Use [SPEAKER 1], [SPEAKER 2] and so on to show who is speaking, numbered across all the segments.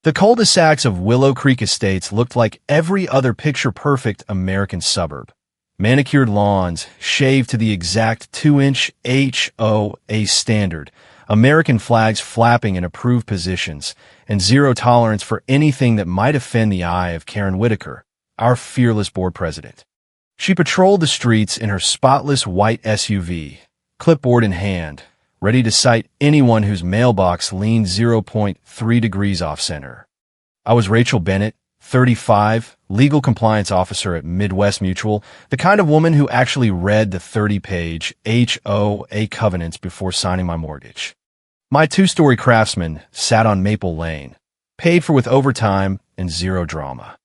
[SPEAKER 1] The cul-de-sacs of Willow Creek Estates looked like every other picture-perfect American suburb. Manicured lawns, shaved to the exact 2-inch HOA standard, American flags flapping in approved positions, and zero tolerance for anything that might offend the eye of Karen Whitaker, our fearless board president. She patrolled the streets in her spotless white SUV, clipboard in hand, ready to cite anyone whose mailbox leaned 0.3 degrees off-center. I was Rachel Bennett, 35, legal compliance officer at Midwest Mutual, the kind of woman who actually read the 30-page HOA covenants before signing my mortgage. My two-story Craftsman sat on Maple Lane, paid for with overtime and zero drama.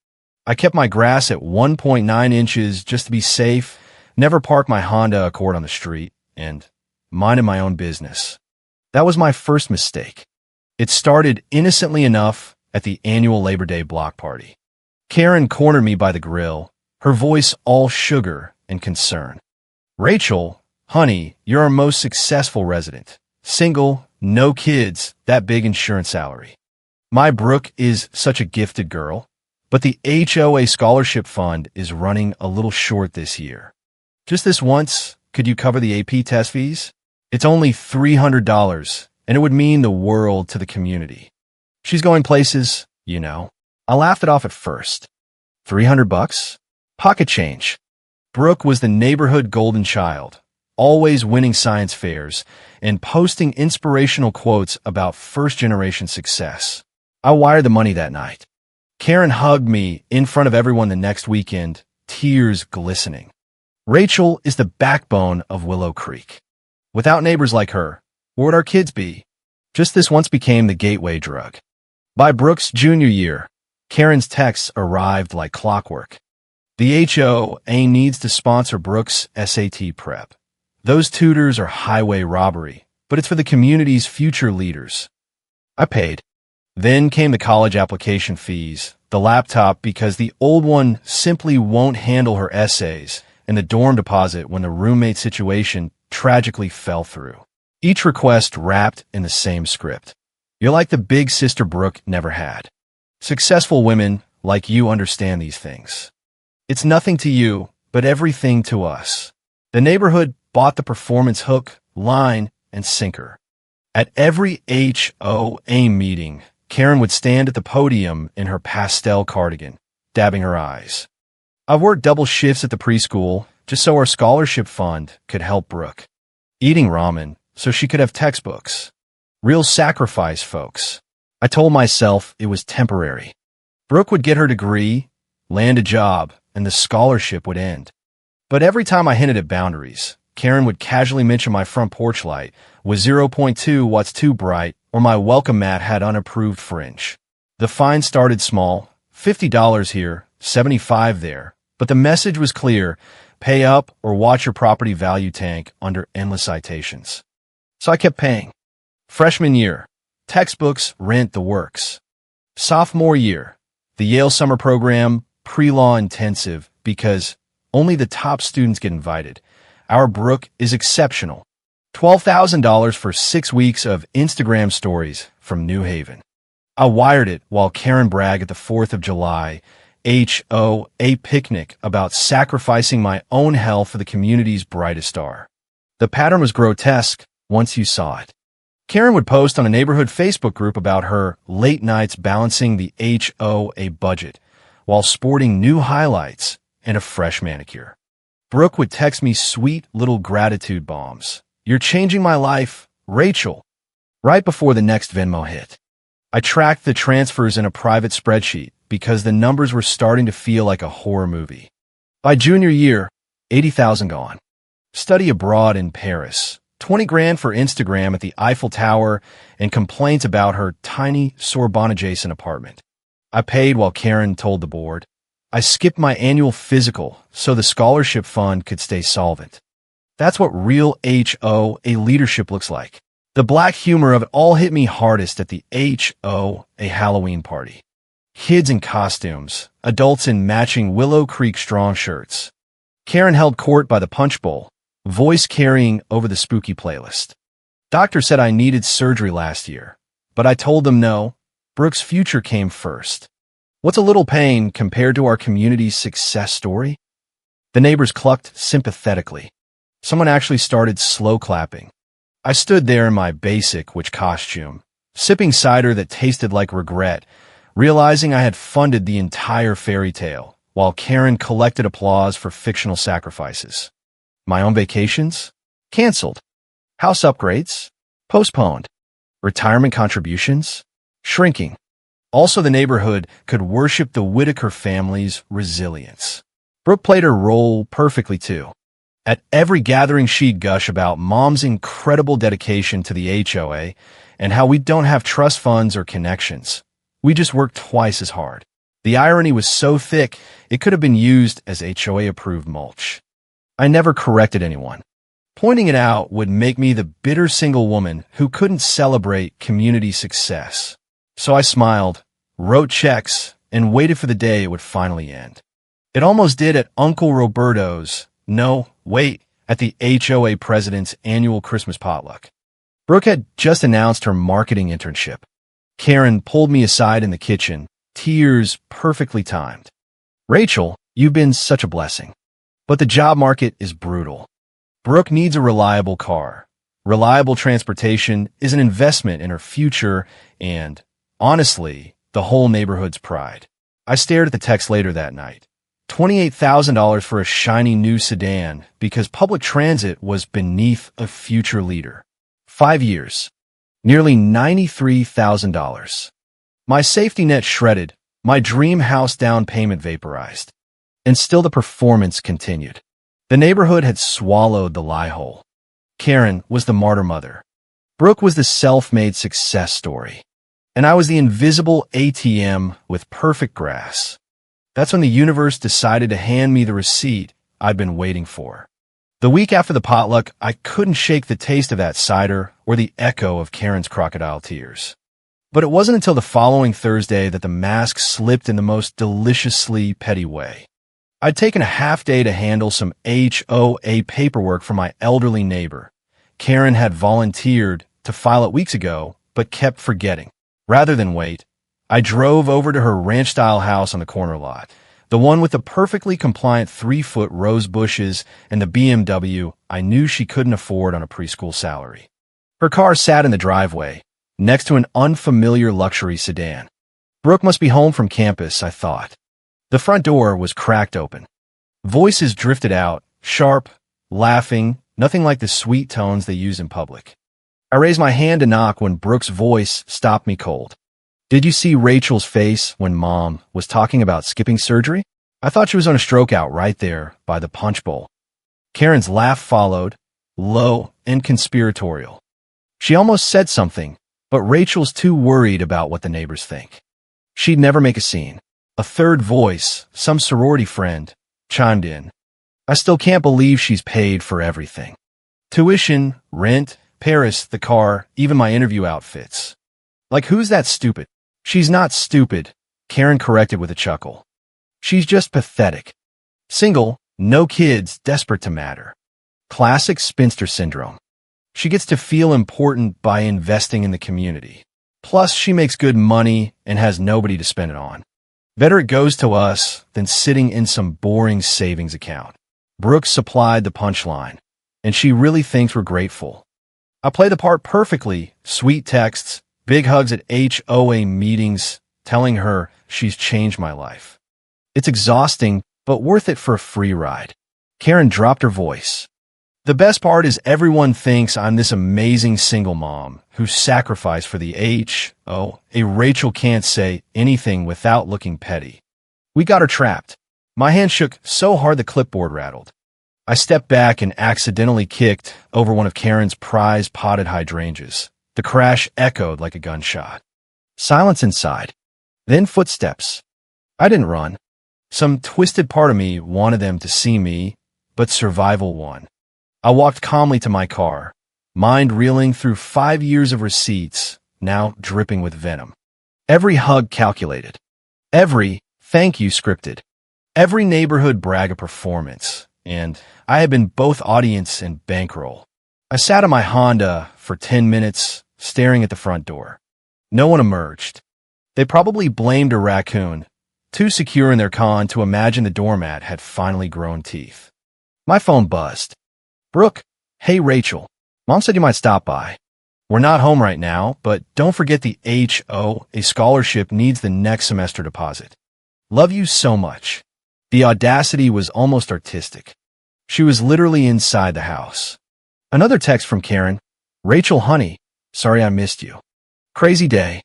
[SPEAKER 1] I kept my grass at 1.9 inches just to be safe, never parked my Honda Accord on the street, and minded my own business. That was my first mistake. It started innocently enough at the annual Labor Day block party. Karen cornered me by the grill, her voice all sugar and concern. "Rachel, honey, you're our most successful resident. Single, no kids, that big insurance salary. My Brooke is such a gifted girl, but the HOA scholarship fund is running a little short this year. Just this once, could you cover the AP test fees? It's only $300, and it would mean the world to the community." She's going places, you know. I laughed it off at first. $300? Pocket change. Brooke was the neighborhood golden child, always winning science fairs and posting inspirational quotes about first-generation success. I wired the money that night. Karen hugged me in front of everyone the next weekend, tears glistening. Rachel is the backbone of Willow Creek. Without neighbors like her, where would our kids be? Just this once became the gateway drug. By Brooke's junior year, Karen's texts arrived like clockwork. The HOA needs to sponsor Brooke's SAT prep. Those tutors are highway robbery, but it's for the community's future leaders. I paid. Then came the college application fees, the laptop because the old one simply won't handle her essays, and the dorm deposit when the roommate situation tragically fell through. Each request wrapped in the same script. You're like the big sister Brooke never had. Successful women like you understand these things. It's nothing to you, but everything to us. The neighborhood bought the performance hook, line, and sinker. At every HOA meeting, Karen would stand at the podium in her pastel cardigan, dabbing her eyes. I've worked double shifts at the preschool just so our scholarship fund could help Brooke. Eating ramen so she could have textbooks. Real sacrifice, folks. I told myself it was temporary. Brooke would get her degree, land a job, and the scholarship would end. But every time I hinted at boundaries, Karen would casually mention my front porch light was 0.2 watts too bright or my welcome mat had unapproved fringe. The fine started small, $50 here, $75 there, but the message was clear: pay up or watch your property value tank under endless citations. So I kept paying. Freshman year, textbooks, rent, the works. Sophomore year, the Yale summer program, pre-law intensive, because only the top students get invited. Our Brooke is exceptional. $12,000 for 6 weeks of Instagram stories from New Haven. I wired it while Karen bragged at the 4th of July HOA picnic about sacrificing my own health for the community's brightest star. The pattern was grotesque once you saw it. Karen would post on a neighborhood Facebook group about her late nights balancing the HOA budget while sporting new highlights and a fresh manicure. Brooke would text me sweet little gratitude bombs. "You're changing my life, Rachel," right before the next Venmo hit. I tracked the transfers in a private spreadsheet because the numbers were starting to feel like a horror movie. By junior year, $80,000 gone. Study abroad in Paris, $20,000 for Instagram at the Eiffel Tower, and complaints about her tiny Sorbonne-adjacent apartment. I paid while Karen told the board. I skipped my annual physical so the scholarship fund could stay solvent. That's what real HOA leadership looks like. The black humor of it all hit me hardest at the HOA Halloween party. Kids in costumes, adults in matching Willow Creek strong shirts. Karen held court by the punch bowl, voice carrying over the spooky playlist. Doctor said I needed surgery last year, but I told them no. Brooke's future came first. What's a little pain compared to our community's success story? The neighbors clucked sympathetically. Someone actually started slow clapping. I stood there in my basic witch costume, sipping cider that tasted like regret, realizing I had funded the entire fairy tale, while Karen collected applause for fictional sacrifices. My own vacations? Canceled. House upgrades? Postponed. Retirement contributions? Shrinking. Also, the neighborhood could worship the Whitaker family's resilience. Brooke played her role perfectly, too. At every gathering, she'd gush about Mom's incredible dedication to the HOA and how we don't have trust funds or connections. We just work twice as hard. The irony was so thick, it could have been used as HOA-approved mulch. I never corrected anyone. Pointing it out would make me the bitter single woman who couldn't celebrate community success. So I smiled, wrote checks, and waited for the day it would finally end. It almost did at Uncle Roberto's, at the HOA president's annual Christmas potluck. Brooke had just announced her marketing internship. Karen pulled me aside in the kitchen, tears perfectly timed. "Rachel, you've been such a blessing. But the job market is brutal. Brooke needs a reliable car. Reliable transportation is an investment in her future and, honestly, the whole neighborhood's pride." I stared at the text later that night. $28,000 for a shiny new sedan because public transit was beneath a future leader. 5 years. Nearly $93,000. My safety net shredded, my dream house down payment vaporized. And still the performance continued. The neighborhood had swallowed the lie whole. Karen was the martyr mother. Brooke was the self-made success story. And I was the invisible ATM with perfect grass. That's when the universe decided to hand me the receipt I'd been waiting for. The week after the potluck, I couldn't shake the taste of that cider or the echo of Karen's crocodile tears. But it wasn't until the following Thursday that the mask slipped in the most deliciously petty way. I'd taken a half day to handle some HOA paperwork for my elderly neighbor. Karen had volunteered to file it weeks ago, but kept forgetting. Rather than wait, I drove over to her ranch-style house on the corner lot, the one with the perfectly compliant 3-foot rose bushes and the BMW I knew she couldn't afford on a preschool salary. Her car sat in the driveway, next to an unfamiliar luxury sedan. Brooke must be home from campus, I thought. The front door was cracked open. Voices drifted out, sharp, laughing, nothing like the sweet tones they use in public. I raised my hand to knock when Brooke's voice stopped me cold. "Did you see Rachel's face when Mom was talking about skipping surgery? I thought she was on a stroke out right there by the punch bowl." Karen's laugh followed, low and conspiratorial. She almost said something, but Rachel's too worried about what the neighbors think. She'd never make a scene. A third voice, some sorority friend, chimed in. "I still can't believe she's paid for everything. Tuition, rent, Paris, the car, even my interview outfits. Like, who's that stupid?" "She's not stupid," Karen corrected with a chuckle. "She's just pathetic. Single, no kids, desperate to matter. Classic spinster syndrome. She gets to feel important by investing in the community. Plus, she makes good money and has nobody to spend it on. Better it goes to us than sitting in some boring savings account." Brooke supplied the punchline, and she really thinks we're grateful. I play the part perfectly, sweet texts, big hugs at HOA meetings, telling her she's changed my life. It's exhausting, but worth it for a free ride. Karen dropped her voice. "The best part is everyone thinks I'm this amazing single mom who sacrificed for the HOA. Rachel can't say anything without looking petty. We got her trapped." My hand shook so hard the clipboard rattled. I stepped back and accidentally kicked over one of Karen's prized potted hydrangeas. The crash echoed like a gunshot. Silence inside. Then footsteps. I didn't run. Some twisted part of me wanted them to see me, but survival won. I walked calmly to my car, mind reeling through 5 years of receipts, now dripping with venom. Every hug calculated. Every thank you scripted. Every neighborhood brag a performance, and I had been both audience and bankroll. I sat in my Honda for 10 minutes, staring at the front door. No one emerged. They probably blamed a raccoon, too secure in their con to imagine the doormat had finally grown teeth. My phone buzzed. Brooke, hey Rachel, Mom said you might stop by. We're not home right now, but don't forget the HOA scholarship needs the next semester deposit. Love you so much. The audacity was almost artistic. She was literally inside the house. Another text from Karen. Rachel, honey, sorry I missed you. Crazy day.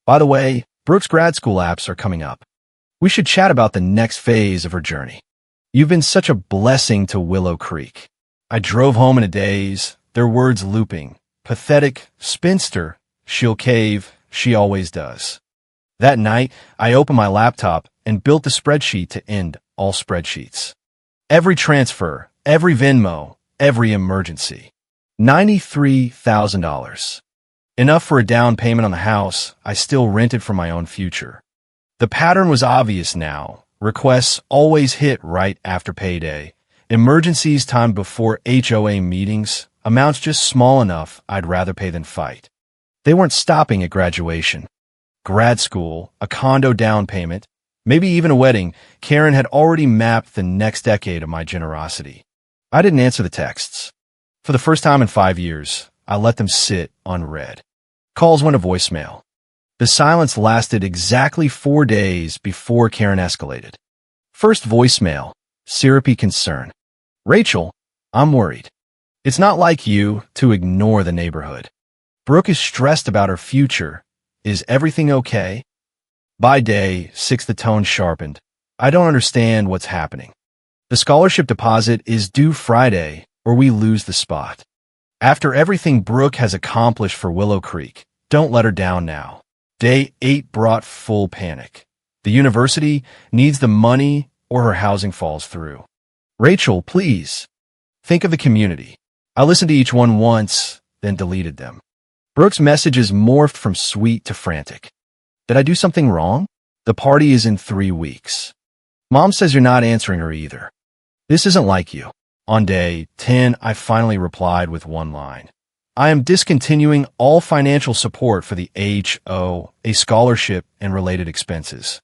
[SPEAKER 1] By the way, Brooke's grad school apps are coming up. We should chat about the next phase of her journey. You've been such a blessing to Willow Creek. I drove home in a daze, their words looping. Pathetic, spinster, she'll cave, she always does. That night, I opened my laptop and built the spreadsheet to end all spreadsheets. Every transfer, every Venmo, every emergency. $93,000. Enough for a down payment on the house I still rented for my own future. The pattern was obvious now. Requests always hit right after payday. Emergencies timed before HOA meetings. Amounts just small enough I'd rather pay than fight. They weren't stopping at graduation. Grad school, a condo down payment, maybe even a wedding. Karen had already mapped the next decade of my generosity. I didn't answer the texts. For the first time in 5 years, I let them sit unread. Calls went to voicemail. The silence lasted exactly 4 days before Karen escalated. First voicemail, syrupy concern. Rachel, I'm worried. It's not like you to ignore the neighborhood. Brooke is stressed about her future. Is everything okay? By day 6, the tone sharpened. I don't understand what's happening. The scholarship deposit is due Friday, or we lose the spot. After everything Brooke has accomplished for Willow Creek, don't let her down now. Day 8 brought full panic. The university needs the money or her housing falls through. Rachel, please. Think of the community. I listened to each one once, then deleted them. Brooke's messages morphed from sweet to frantic. Did I do something wrong? The party is in 3 weeks. Mom says you're not answering her either. This isn't like you. On day 10, I finally replied with one line. I am discontinuing all financial support for the HOA scholarship and related expenses.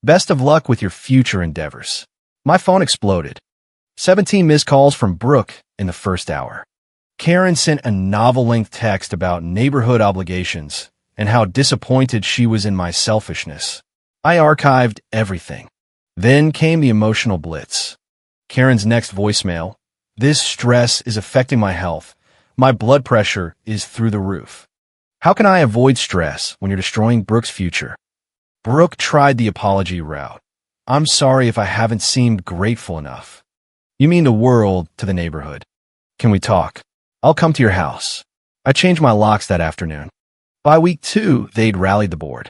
[SPEAKER 1] Best of luck with your future endeavors. My phone exploded. 17 missed calls from Brooke in the first hour. Karen sent a novel-length text about neighborhood obligations and how disappointed she was in my selfishness. I archived everything. Then came the emotional blitz. Karen's next voicemail. This stress is affecting my health. My blood pressure is through the roof. How can I avoid stress when you're destroying Brooke's future? Brooke tried the apology route. I'm sorry if I haven't seemed grateful enough. You mean the world to the neighborhood. Can we talk? I'll come to your house. I changed my locks that afternoon. By week 2, they'd rallied the board.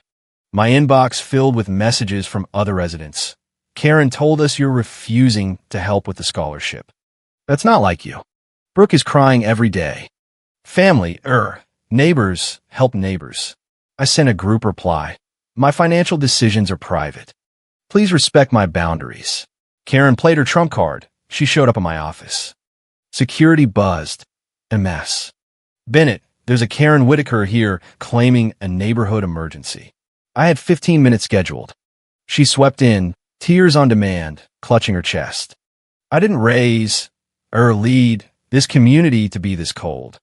[SPEAKER 1] My inbox filled with messages from other residents. Karen told us you're refusing to help with the scholarship. That's not like you. Brooke is crying every day. Family, neighbors help neighbors. I sent a group reply. My financial decisions are private. Please respect my boundaries. Karen played her trump card. She showed up at my office. Security buzzed. A mess. Bennett, there's a Karen Whitaker here claiming a neighborhood emergency. I had 15 minutes scheduled. She swept in, tears on demand, clutching her chest. I didn't lead this community to be this cold.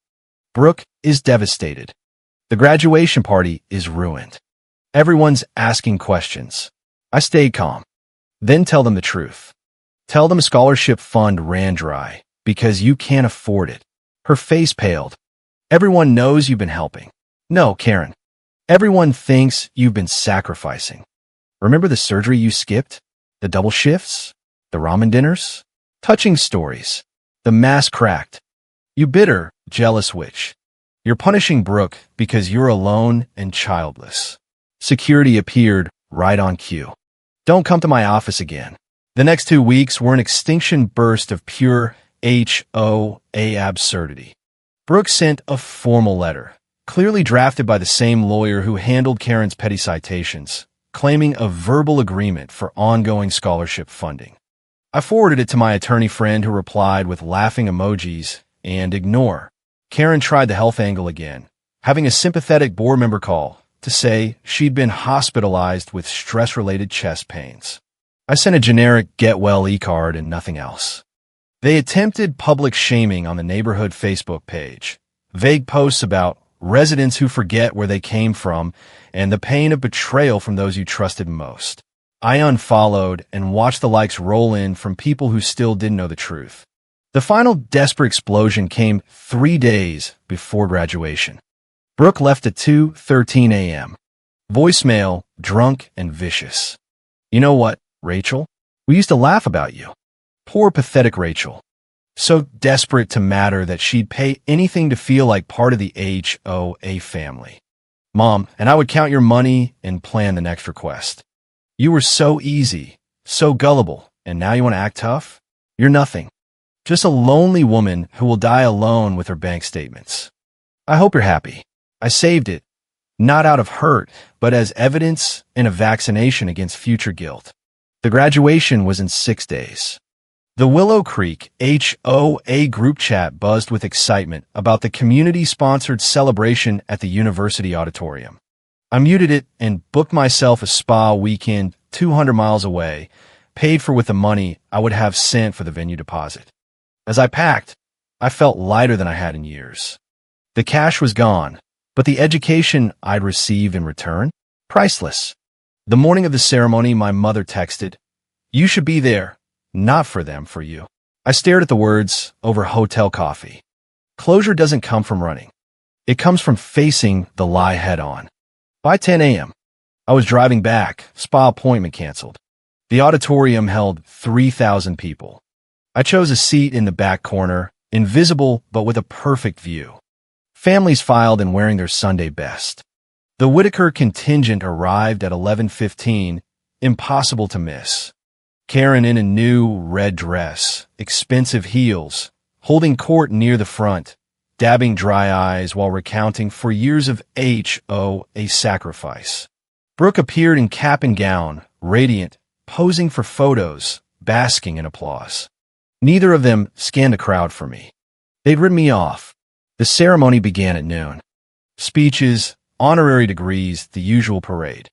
[SPEAKER 1] Brooke is devastated. The graduation party is ruined. Everyone's asking questions. I stayed calm. Then tell them the truth. Tell them a scholarship fund ran dry because you can't afford it. Her face paled. Everyone knows you've been helping. No, Karen. Everyone thinks you've been sacrificing. Remember the surgery you skipped? The double shifts? The ramen dinners? Touching stories. The mask cracked. You bitter, jealous witch. You're punishing Brooke because you're alone and childless. Security appeared right on cue. Don't come to my office again. The next 2 weeks were an extinction burst of pure HOA absurdity. Brooke sent a formal letter, clearly drafted by the same lawyer who handled Karen's petty citations, claiming a verbal agreement for ongoing scholarship funding. I forwarded it to my attorney friend who replied with laughing emojis and ignore. Karen tried the health angle again, having a sympathetic board member call, to say she'd been hospitalized with stress-related chest pains. I sent a generic get-well e-card and nothing else. They attempted public shaming on the neighborhood Facebook page. Vague posts about residents who forget where they came from and the pain of betrayal from those you trusted most. I unfollowed and watched the likes roll in from people who still didn't know the truth. The final desperate explosion came 3 days before graduation. Brooke left at 2:13 a.m. Voicemail, drunk and vicious. "You know what, Rachel? We used to laugh about you." Poor, pathetic Rachel. So desperate to matter that she'd pay anything to feel like part of the HOA family. "Mom, and I would count your money and plan the next request. You were so easy, so gullible, and now you want to act tough? You're nothing. Just a lonely woman who will die alone with her bank statements. I hope you're happy. I saved it, not out of hurt, but as evidence and a vaccination against future guilt." The graduation was in 6 days. The Willow Creek HOA group chat buzzed with excitement about the community-sponsored celebration at the university auditorium. I muted it and booked myself a spa weekend 200 miles away, paid for with the money I would have sent for the venue deposit. As I packed, I felt lighter than I had in years. The cash was gone, but the education I'd received in return, priceless. The morning of the ceremony, my mother texted, "You should be there. Not for them, for you." I stared at the words over hotel coffee. Closure doesn't come from running. It comes from facing the lie head on. By 10 a.m., I was driving back, spa appointment canceled. The auditorium held 3,000 people. I chose a seat in the back corner, invisible but with a perfect view. Families filed in wearing their Sunday best. The Whitaker contingent arrived at 11:15, impossible to miss. Karen in a new red dress, expensive heels, holding court near the front, dabbing dry eyes while recounting for years of HOA sacrifice. Brooke appeared in cap and gown, radiant, posing for photos, basking in applause. Neither of them scanned the crowd for me. They'd written me off. The ceremony began at noon. Speeches, honorary degrees, the usual parade.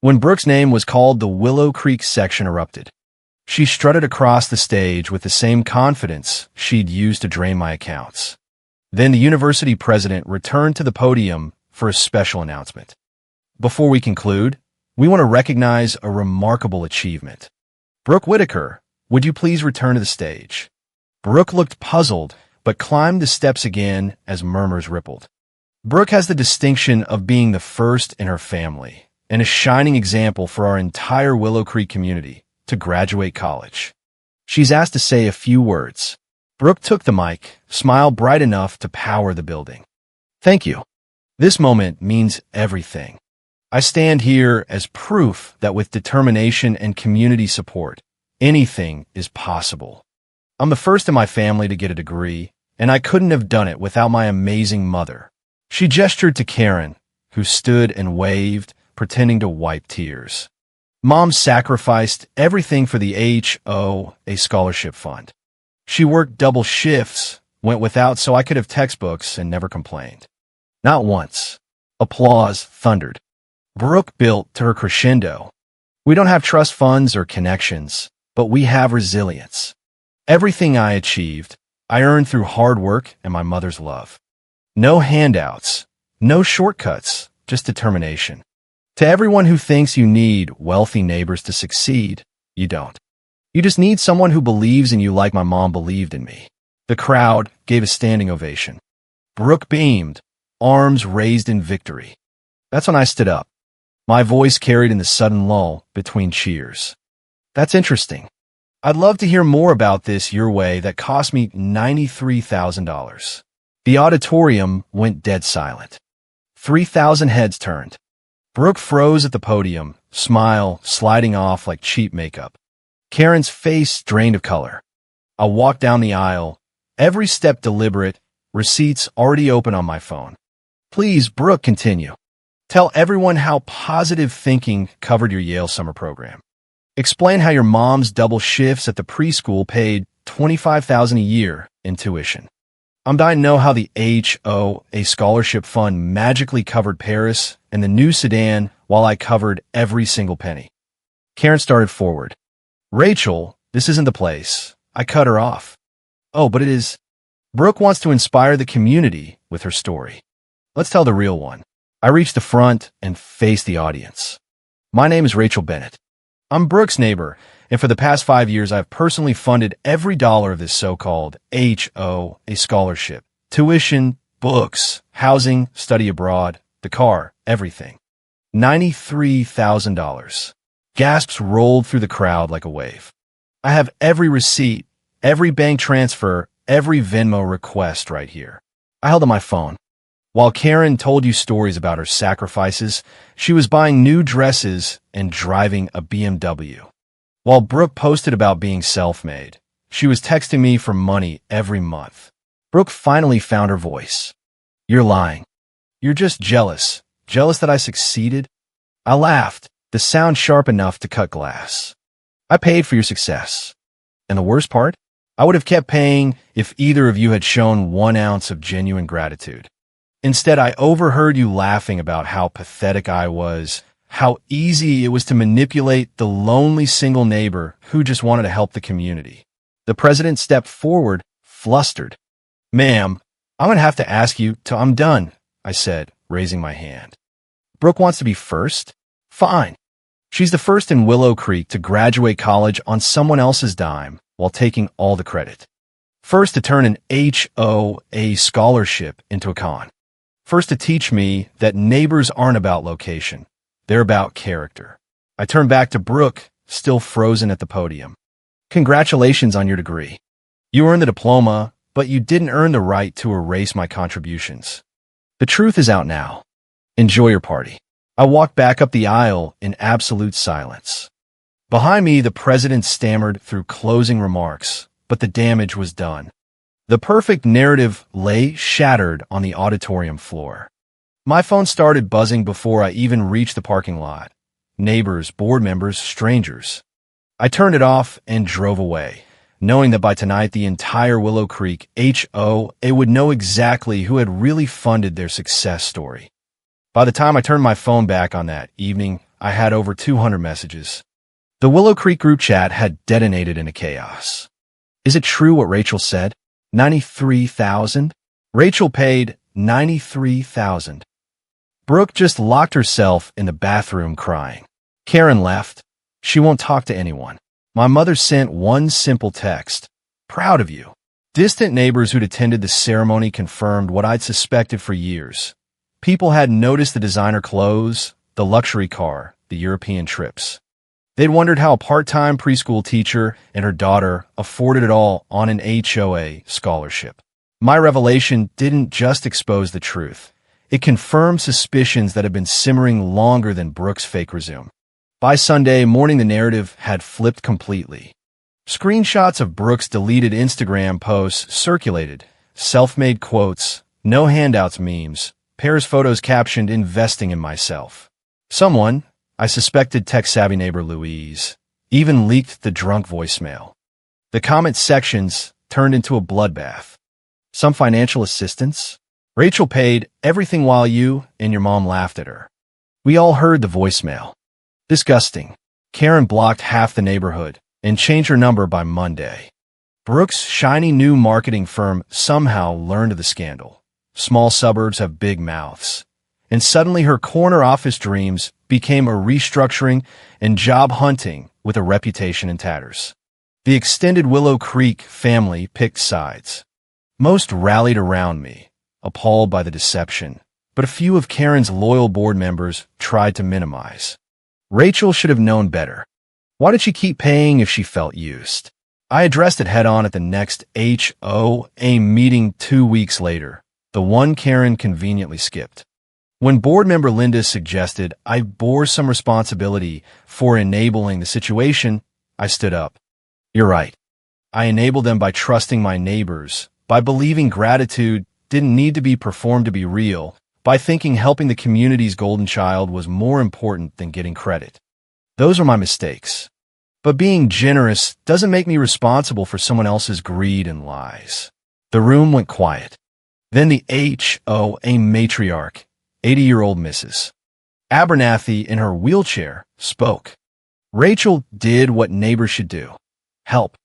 [SPEAKER 1] When Brooke's name was called, the Willow Creek section erupted. She strutted across the stage with the same confidence she'd used to drain my accounts. Then the university president returned to the podium for a special announcement. "Before we conclude, we want to recognize a remarkable achievement. Brooke Whitaker, would you please return to the stage?" Brooke looked puzzled, but climbed the steps again as murmurs rippled. Brooke has the distinction of being the first in her family and a shining example for our entire Willow Creek community to graduate college. She's asked to say a few words. Brooke took the mic, smile bright enough to power the building. "Thank you. This moment means everything. I stand here as proof that with determination and community support, anything is possible. I'm the first in my family to get a degree, and I couldn't have done it without my amazing mother." She gestured to Karen, who stood and waved, pretending to wipe tears. "Mom sacrificed everything for the HOA scholarship fund. She worked double shifts, went without so I could have textbooks, and never complained. Not once." Applause thundered. Brooke built to her crescendo. "We don't have trust funds or connections, but we have resilience. Everything I achieved, I earned through hard work and my mother's love. No handouts, no shortcuts, just determination. To everyone who thinks you need wealthy neighbors to succeed, you don't. You just need someone who believes in you like my mom believed in me." The crowd gave a standing ovation. Brooke beamed, arms raised in victory. That's when I stood up, my voice carried in the sudden lull between cheers. "That's interesting. I'd love to hear more about this your way that cost me $93,000. The auditorium went dead silent. 3,000 heads turned. Brooke froze at the podium, smile sliding off like cheap makeup. Karen's face drained of color. I walked down the aisle, every step deliberate, receipts already open on my phone. "Please, Brooke, continue. Tell everyone how positive thinking covered your Yale summer program. Explain how your mom's double shifts at the preschool paid $25,000 a year in tuition. I'm dying to know how the HOA scholarship fund magically covered Paris and the new sedan while I covered every single penny. Karen started forward. Rachel, this isn't the place. I cut her off. Oh, but it is. Brooke wants to inspire the community with her story. Let's tell the real one. I reached the front and faced the audience. My name is Rachel Bennett. I'm Brooke's neighbor, and for the past 5 years, I've personally funded every dollar of this so-called HOA scholarship. Tuition, books, housing, study abroad, the car, everything. $93,000. Gasps rolled through the crowd like a wave. I have every receipt, every bank transfer, every Venmo request right here. I held up my phone. While Karen told you stories about her sacrifices, she was buying new dresses and driving a BMW. While Brooke posted about being self-made, she was texting me for money every month. Brooke finally found her voice. You're lying. You're just jealous. Jealous that I succeeded? I laughed, the sound sharp enough to cut glass. I paid for your success. And the worst part? I would have kept paying if either of you had shown 1 ounce of genuine gratitude. Instead, I overheard you laughing about how pathetic I was, how easy it was to manipulate the lonely single neighbor who just wanted to help the community. The president stepped forward, flustered. Ma'am, I'm going to have to ask you till I'm done, I said, raising my hand. Brooke wants to be first? Fine. She's the first in Willow Creek to graduate college on someone else's dime while taking all the credit. First to turn an HOA scholarship into a con. First to teach me that neighbors aren't about location. They're about character. I turned back to Brooke, still frozen at the podium. Congratulations on your degree. You earned the diploma, but you didn't earn the right to erase my contributions. The truth is out now. Enjoy your party. I walked back up the aisle in absolute silence. Behind me, the president stammered through closing remarks, but the damage was done. The perfect narrative lay shattered on the auditorium floor. My phone started buzzing before I even reached the parking lot. Neighbors, board members, strangers. I turned it off and drove away, knowing that by tonight the entire Willow Creek HOA would know exactly who had really funded their success story. By the time I turned my phone back on that evening, I had over 200 messages. The Willow Creek group chat had detonated into chaos. Is it true what Rachel said? 93,000? Rachel paid 93,000. Brooke just locked herself in the bathroom crying. Karen left. She won't talk to anyone. My mother sent one simple text. Proud of you. Distant neighbors who'd attended the ceremony confirmed what I'd suspected for years. People had noticed the designer clothes, the luxury car, the European trips. They'd wondered how a part-time preschool teacher and her daughter afforded it all on an HOA scholarship. My revelation didn't just expose the truth. It confirmed suspicions that had been simmering longer than Brooke's fake resume. By Sunday morning, the narrative had flipped completely. Screenshots of Brooke's deleted Instagram posts circulated. Self-made quotes, no handouts memes, Paris photos captioned investing in myself. Someone, I suspected tech-savvy neighbor Louise, even leaked the drunk voicemail. The comment sections turned into a bloodbath. Some financial assistance? Rachel paid everything while you and your mom laughed at her. We all heard the voicemail. Disgusting. Karen blocked half the neighborhood and changed her number by Monday. Brooke's shiny new marketing firm somehow learned of the scandal. Small suburbs have big mouths. And suddenly her corner office dreams became a restructuring and job hunting with a reputation in tatters. The extended Willow Creek family picked sides. Most rallied around me, appalled by the deception, but a few of Karen's loyal board members tried to minimize. Rachel should have known better. Why did she keep paying if she felt used? I addressed it head-on at the next HOA meeting 2 weeks later, the one Karen conveniently skipped. When board member Linda suggested I bore some responsibility for enabling the situation, I stood up. You're right. I enabled them by trusting my neighbors, by believing gratitude didn't need to be performed to be real, by thinking helping the community's golden child was more important than getting credit. Those are my mistakes. But being generous doesn't make me responsible for someone else's greed and lies. The room went quiet. Then the HOA matriarch, 80-year-old Mrs. Abernathy in her wheelchair, spoke. Rachel did what neighbors should do. Help.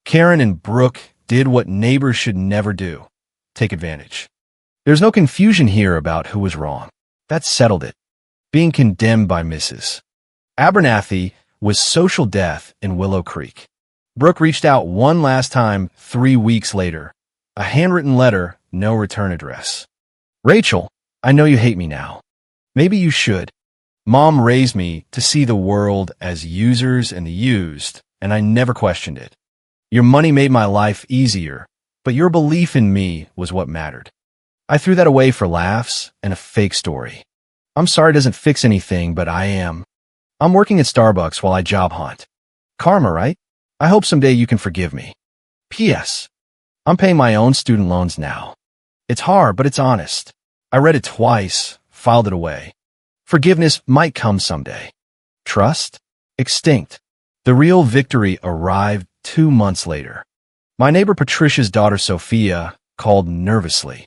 [SPEAKER 1] Karen and Brooke did what neighbors should never do. Take advantage. There's no confusion here about who was wrong. That settled it. Being condemned by Mrs. Abernathy was social death in Willow Creek. Brooke reached out one last time 3 weeks later. A handwritten letter, no return address. Rachel, I know you hate me now. Maybe you should. Mom raised me to see the world as users and the used, and I never questioned it. Your money made my life easier, but your belief in me was what mattered. I threw that away for laughs and a fake story. I'm sorry it doesn't fix anything, but I'm working at Starbucks while I job hunt. Karma, right? I hope someday you can forgive me. P.S. I'm paying my own student loans now. It's hard, but it's honest. I read it twice, filed it away. Forgiveness might come someday. Trust? Extinct. The real victory arrived 2 months later. My neighbor Patricia's daughter Sophia called nervously.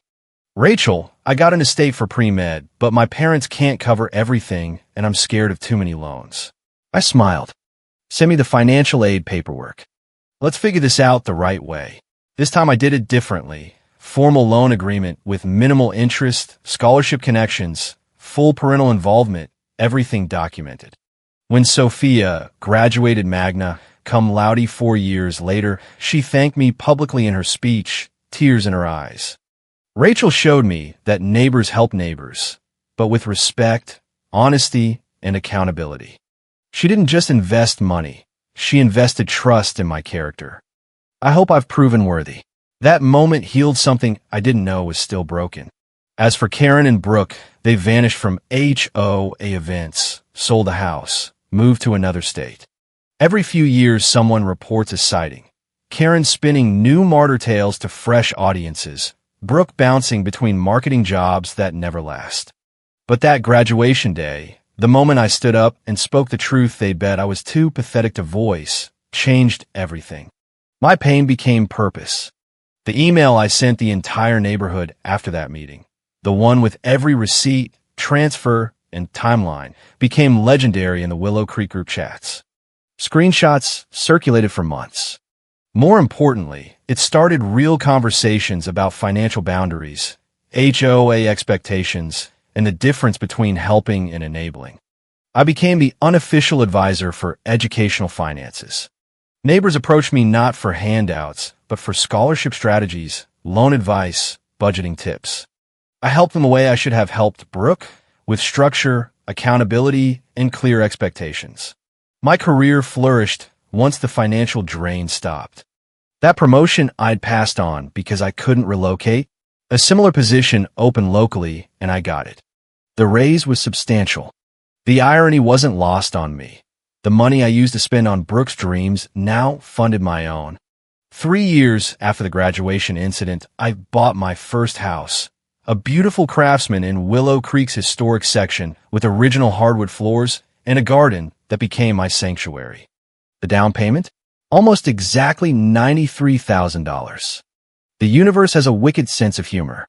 [SPEAKER 1] Rachel, I got an estate for pre-med, but my parents can't cover everything and I'm scared of too many loans. I smiled. Send me the financial aid paperwork. Let's figure this out the right way. This time I did it differently. Formal loan agreement with minimal interest, scholarship connections, full parental involvement, everything documented. When Sophia graduated magna cum laude 4 years later, she thanked me publicly in her speech, tears in her eyes. Rachel showed me that neighbors help neighbors, but with respect, honesty, and accountability. She didn't just invest money. She invested trust in my character. I hope I've proven worthy. That moment healed something I didn't know was still broken. As for Karen and Brooke, they vanished from HOA events, sold a house, moved to another state. Every few years, someone reports a sighting. Karen spinning new martyr tales to fresh audiences, Brooke bouncing between marketing jobs that never last. But that graduation day, the moment I stood up and spoke the truth they bet I was too pathetic to voice, changed everything. My pain became purpose. The email I sent the entire neighborhood after that meeting, the one with every receipt, transfer, and timeline, became legendary in the Willow Creek group chats. Screenshots circulated for months. More importantly, it started real conversations about financial boundaries, HOA expectations, and the difference between helping and enabling. I became the unofficial advisor for educational finances. Neighbors approached me not for handouts, but for scholarship strategies, loan advice, budgeting tips. I helped them the way I should have helped Brooke, with structure, accountability, and clear expectations. My career flourished once the financial drain stopped. That promotion I'd passed on because I couldn't relocate. A similar position opened locally, and I got it. The raise was substantial. The irony wasn't lost on me. The money I used to spend on Brooke's dreams now funded my own. 3 years after the graduation incident, I bought my first house, a beautiful craftsman in Willow Creek's historic section with original hardwood floors and a garden that became my sanctuary. The down payment? Almost exactly $93,000. The universe has a wicked sense of humor.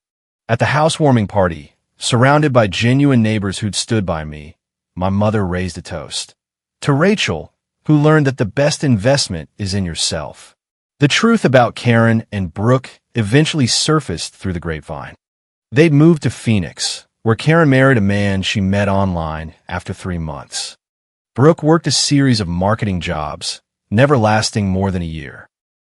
[SPEAKER 1] At the housewarming party, surrounded by genuine neighbors who'd stood by me, my mother raised a toast. To Rachel, who learned that the best investment is in yourself. The truth about Karen and Brooke eventually surfaced through the grapevine. They'd moved to Phoenix, where Karen married a man she met online after 3 months. Brooke worked a series of marketing jobs, never lasting more than a year.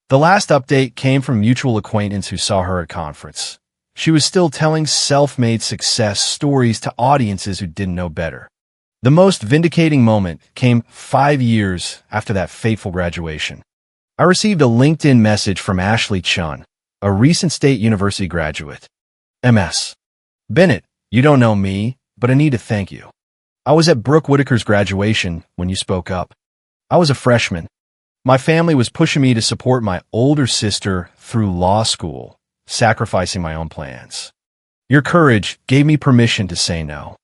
[SPEAKER 1] The last update came from a mutual acquaintance who saw her at a conference. She was still telling self-made success stories to audiences who didn't know better. The most vindicating moment came 5 years after that fateful graduation. I received a LinkedIn message from Ashley Chun, a recent State University graduate. MS. Bennett, you don't know me, but I need to thank you. I was at Brooke Whitaker's graduation when you spoke up. I was a freshman. My family was pushing me to support my older sister through law school, sacrificing my own plans. Your courage gave me permission to say no.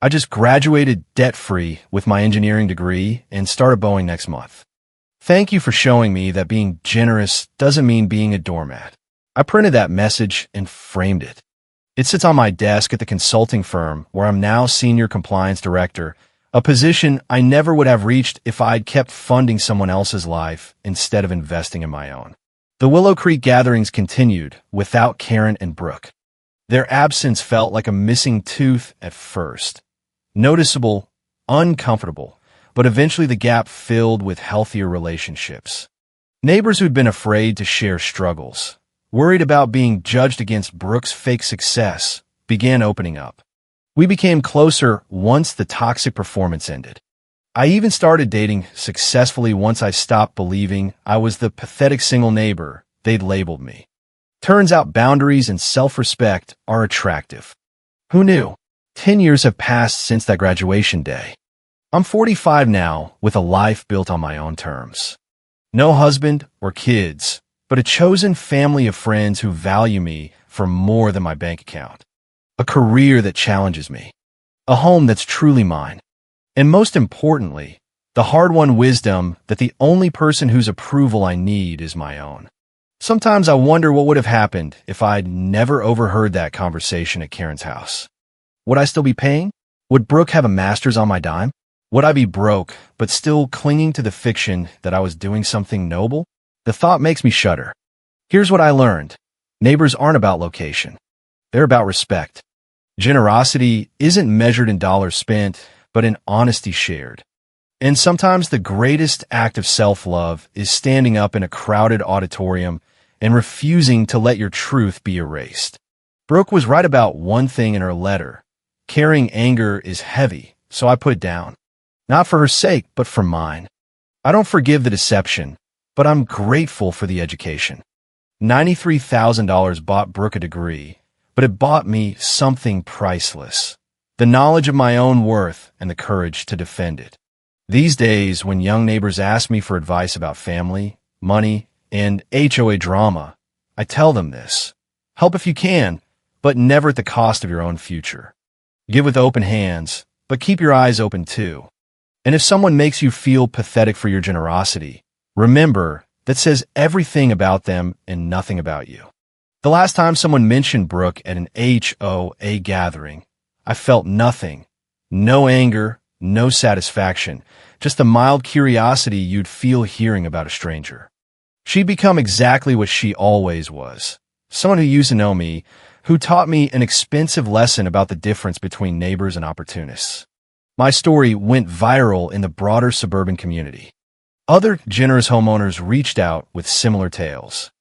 [SPEAKER 1] I just graduated debt-free with my engineering degree and started Boeing next month. Thank you for showing me that being generous doesn't mean being a doormat. I printed that message and framed it. It sits on my desk at the consulting firm where I'm now senior compliance director, a position I never would have reached if I'd kept funding someone else's life instead of investing in my own. The Willow Creek gatherings continued without Karen and Brooke. Their absence felt like a missing tooth at first. Noticeable, uncomfortable, but eventually the gap filled with healthier relationships. Neighbors who'd been afraid to share struggles, worried about being judged against Brooke's fake success, began opening up. We became closer once the toxic performance ended. I even started dating successfully once I stopped believing I was the pathetic single neighbor they'd labeled me. Turns out boundaries and self-respect are attractive. Who knew? 10 years have passed since that graduation day. I'm 45 now, with a life built on my own terms. No husband or kids, but a chosen family of friends who value me for more than my bank account. A career that challenges me. A home that's truly mine. And most importantly, the hard-won wisdom that the only person whose approval I need is my own. Sometimes I wonder what would have happened if I'd never overheard that conversation at Karen's house. Would I still be paying? Would Brooke have a master's on my dime? Would I be broke, but still clinging to the fiction that I was doing something noble? The thought makes me shudder. Here's what I learned. Neighbors aren't about location. They're about respect. Generosity isn't measured in dollars spent, but in honesty shared. And sometimes the greatest act of self-love is standing up in a crowded auditorium and refusing to let your truth be erased. Brooke was right about one thing in her letter. Carrying anger is heavy, so I put it down. Not for her sake, but for mine. I don't forgive the deception, but I'm grateful for the education. $93,000 bought Brooke a degree, but it bought me something priceless. The knowledge of my own worth and the courage to defend it. These days, when young neighbors ask me for advice about family, money, and HOA drama, I tell them this. Help if you can, but never at the cost of your own future. Give with open hands, but keep your eyes open too. And if someone makes you feel pathetic for your generosity, remember that says everything about them and nothing about you. The last time someone mentioned Brooke at an HOA gathering, I felt nothing. No anger, no satisfaction, just a mild curiosity you'd feel hearing about a stranger. She'd become exactly what she always was. Someone who used to know me, who taught me an expensive lesson about the difference between neighbors and opportunists. My story went viral in the broader suburban community. Other generous homeowners reached out with similar tales.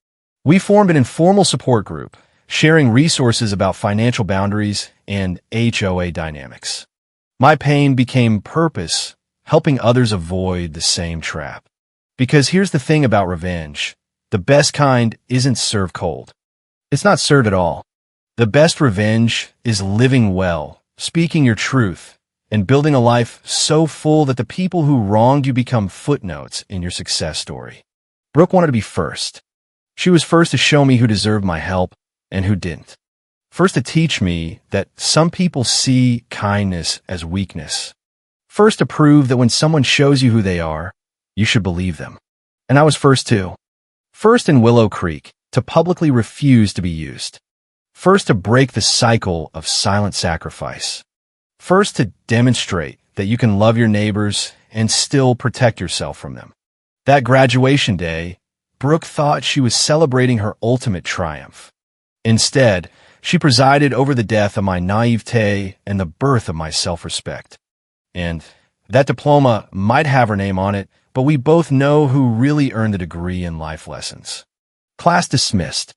[SPEAKER 1] We formed an informal support group, sharing resources about financial boundaries and HOA dynamics. My pain became purpose, helping others avoid the same trap. Because here's the thing about revenge. The best kind isn't served cold. It's not served at all. The best revenge is living well, speaking your truth, and building a life so full that the people who wronged you become footnotes in your success story. Brooke wanted to be first. She was first to show me who deserved my help and who didn't. First to teach me that some people see kindness as weakness. First to prove that when someone shows you who they are, you should believe them. And I was first too. First in Willow Creek to publicly refuse to be used. First to break the cycle of silent sacrifice. First to demonstrate that you can love your neighbors and still protect yourself from them. That graduation day, Brooke thought she was celebrating her ultimate triumph. Instead, she presided over the death of my naivete and the birth of my self-respect. And that diploma might have her name on it, but we both know who really earned the degree in life lessons. Class dismissed.